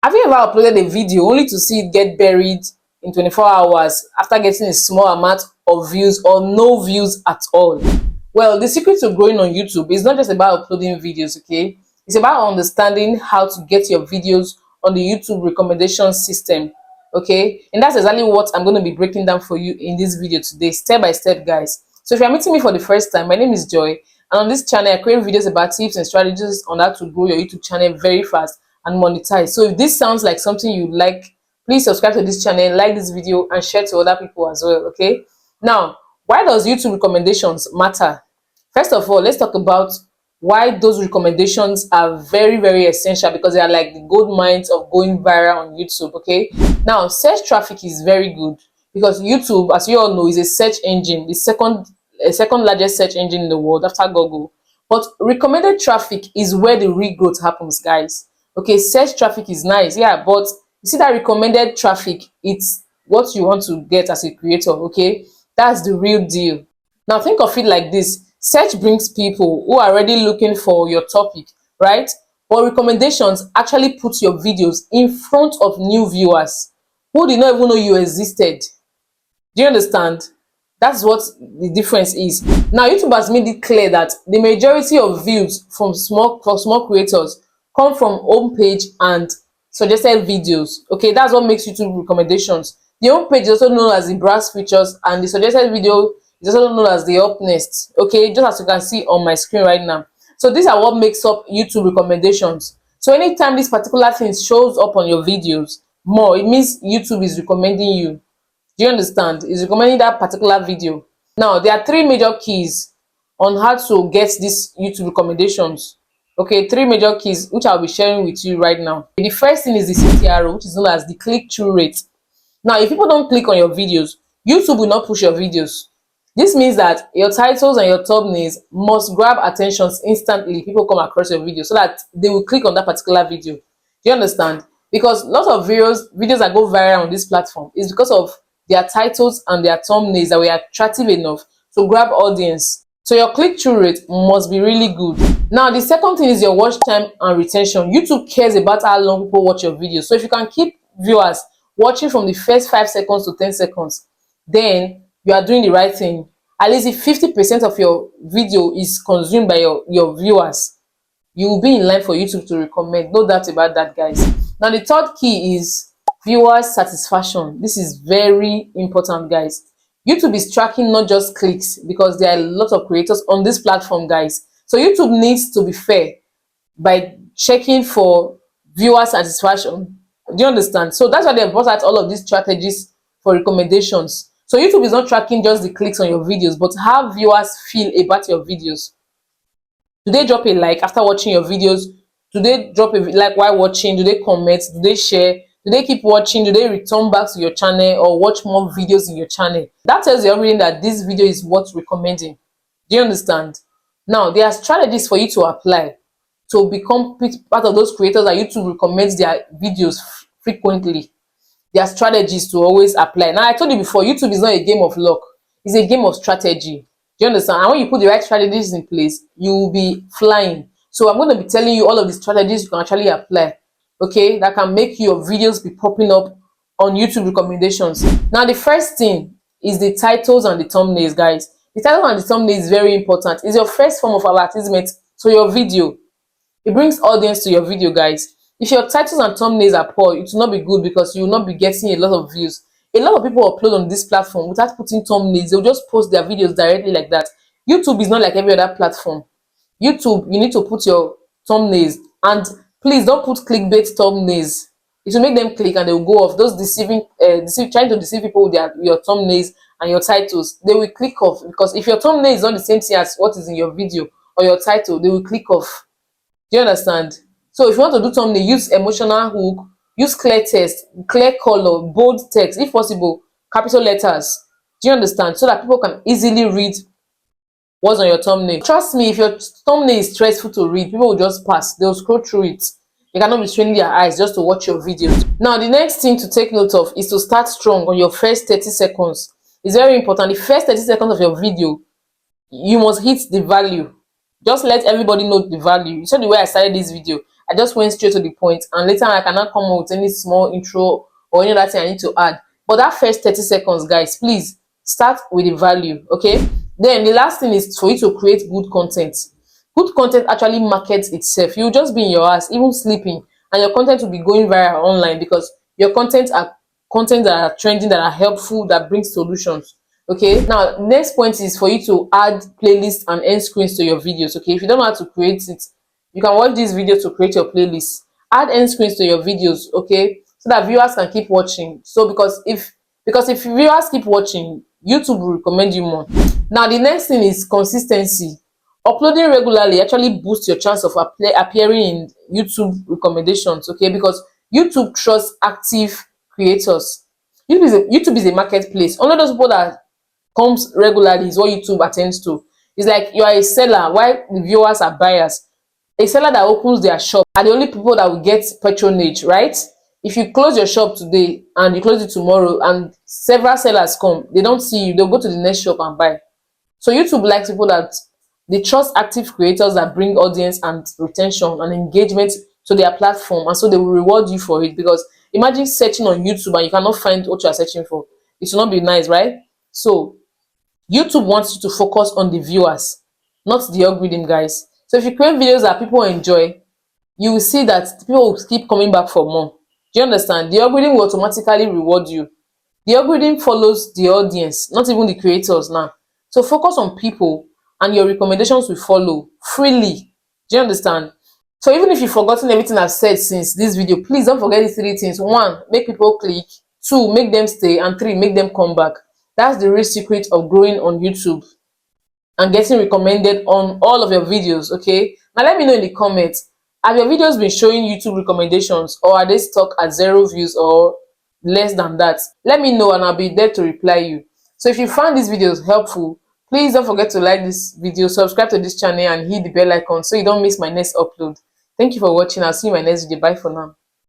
Have you ever uploaded a video only to see it get buried in 24 hours after getting a small amount of views or no views at all? Well, the secret to growing on YouTube is not just about uploading videos, okay? It's about understanding how to get your videos on the YouTube recommendation system, okay? And that's exactly what I'm going to be breaking down for you in this video today, step by step, guys. So if you're meeting me for the first time, my name is Joy, and on this channel, I create videos about tips and strategies on how to grow your YouTube channel very fast and monetize. So if this sounds like something you like, please subscribe to this channel, like this video, and share to other people as well, okay? Now, why does YouTube recommendations matter? First of all, let's talk about why those recommendations are very, very essential, because they are like the gold mines of going viral on YouTube, okay? Now, search traffic is very good because YouTube, as you all know, is a search engine, the second largest search engine in the world after Google. But recommended traffic is where the real growth happens, guys. Okay, search traffic is nice, yeah, but you see that recommended traffic, it's what you want to get as a creator, okay? That's the real deal. Now think of it like this: search brings people who are already looking for your topic, right? But recommendations actually put your videos in front of new viewers who did not even know you existed. Do you understand? That's what the difference is. Now YouTube has made it clear that the majority of views from small creators come from homepage and suggested videos. Okay, that's what makes YouTube recommendations. The homepage is also known as the browse features, and the suggested video is also known as the up next. Okay, just as you can see on my screen right now. So these are what makes up YouTube recommendations. So anytime this particular thing shows up on your videos more, it means YouTube is recommending you. Do you understand? Is recommending that particular video. Now, there are three major keys on how to get these YouTube recommendations. Okay, three major keys which I'll be sharing with you right now. The first thing is the CTR, which is known as the click-through rate. Now, if people don't click on your videos, YouTube will not push your videos. This means that your titles and your thumbnails must grab attention instantly. People come across your video so that they will click on that particular video. Do you understand? Because lots of videos that go viral on this platform is because of their titles and their thumbnails that were attractive enough to grab audience. So your click-through rate must be really good. Now, the second thing is your watch time and retention. YouTube cares about how long people watch your videos. So if you can keep viewers watching from the first 5 seconds to 10 seconds, then you are doing the right thing. At least if 50% of your video is consumed by your viewers, you will be in line for YouTube to recommend. No doubt about that, guys. Now, the third key is viewer satisfaction. This is very important, guys. YouTube is tracking not just clicks, because there are a lot of creators on this platform, guys. So YouTube needs to be fair by checking for viewer satisfaction. Do you understand? So that's why they brought out all of these strategies for recommendations. So YouTube is not tracking just the clicks on your videos, but how viewers feel about your videos. Do they drop a like after watching your videos? Do they drop a like while watching? Do they comment? Do they share? Do they keep watching? Do they return back to your channel or watch more videos in your channel? That tells you everything that this video is worth recommending. Do you understand? Now, there are strategies for you to apply to become part of those creators that YouTube recommends their videos frequently. There are strategies to always apply. Now, I told you before, YouTube is not a game of luck. It's a game of strategy. Do you understand? And when you put the right strategies in place, you will be flying. So I'm going to be telling you all of the strategies you can actually apply, okay, that can make your videos be popping up on YouTube recommendations. Now, the first thing is the titles and the thumbnails, guys. The title and the thumbnail is very important. It's your first form of advertisement to your video. It brings audience to your video, guys. If your titles and thumbnails are poor, it will not be good, because you will not be getting a lot of views. A lot of people upload on this platform without putting thumbnails. They'll just post their videos directly like that. YouTube is not like every other platform. YouTube, you need to put your thumbnails, and please don't put clickbait thumbnails. It will make them click and they will go off. Those trying to deceive people with your thumbnails and your titles, they will click off, because if your thumbnail is not the same thing as what is in your video or your title, they will click off. Do you understand? So if you want to do thumbnail, use emotional hook, use clear text, clear color, bold text, if possible, capital letters. Do you understand? So that people can easily read what's on your thumbnail. Trust me, if your thumbnail is stressful to read, people will just pass. They'll scroll through it. They cannot be straining their eyes just to watch your videos. Now, the next thing to take note of is to start strong on your first 30 seconds. It's very important. The first 30 seconds of your video, you must hit the value. Just let everybody know the value. You saw the way I started this video. I just went straight to the point, and later I cannot come up with any small intro or any other thing I need to add. But that first 30 seconds, guys, please start with the value. Okay, then the last thing is for you to create good content. Good content actually markets itself. You'll just be in your house, even sleeping, and your content will be going viral online because your content that are trending, that are helpful, that bring solutions. Okay, now next point is for you to add playlists and end screens to your videos. Okay, if you don't know how to create it, you can watch this video to create your playlist. Add end screens to your videos, okay, so that viewers can keep watching. So because if viewers keep watching, YouTube will recommend you more. Now the next thing is consistency. Uploading regularly actually boosts your chance of appearing in YouTube recommendations, okay, because YouTube trusts active creators. YouTube is a marketplace. Only those people that comes regularly is what YouTube attends to. It's like you are a seller while the viewers are buyers. A seller that opens their shop are the only people that will get patronage, right? If you close your shop today and you close it tomorrow and several sellers come, they don't see you, they'll go to the next shop and buy. So YouTube likes people that they trust active creators that bring audience and retention and engagement to their platform, and so they will reward you for it. Because imagine searching on YouTube and you cannot find what you are searching for. It will not be nice, right? So YouTube wants you to focus on the viewers, not the algorithm, guys. So if you create videos that people enjoy, you will see that people will keep coming back for more. Do you understand? The algorithm will automatically reward you. The algorithm follows the audience, not even the creators now. So focus on people and your recommendations will follow freely. Do you understand? So even if you've forgotten everything I've said since this video, please don't forget these three things. 1, make people click. 2, make them stay. And 3, make them come back. That's the real secret of growing on YouTube and getting recommended on all of your videos, okay? Now let me know in the comments, have your videos been showing YouTube recommendations, or are they stuck at 0 views or less than that? Let me know and I'll be there to reply you. So if you found these videos helpful, please don't forget to like this video, subscribe to this channel and hit the bell icon so you don't miss my next upload. Thank you for watching. I'll see you in my next video. Bye for now.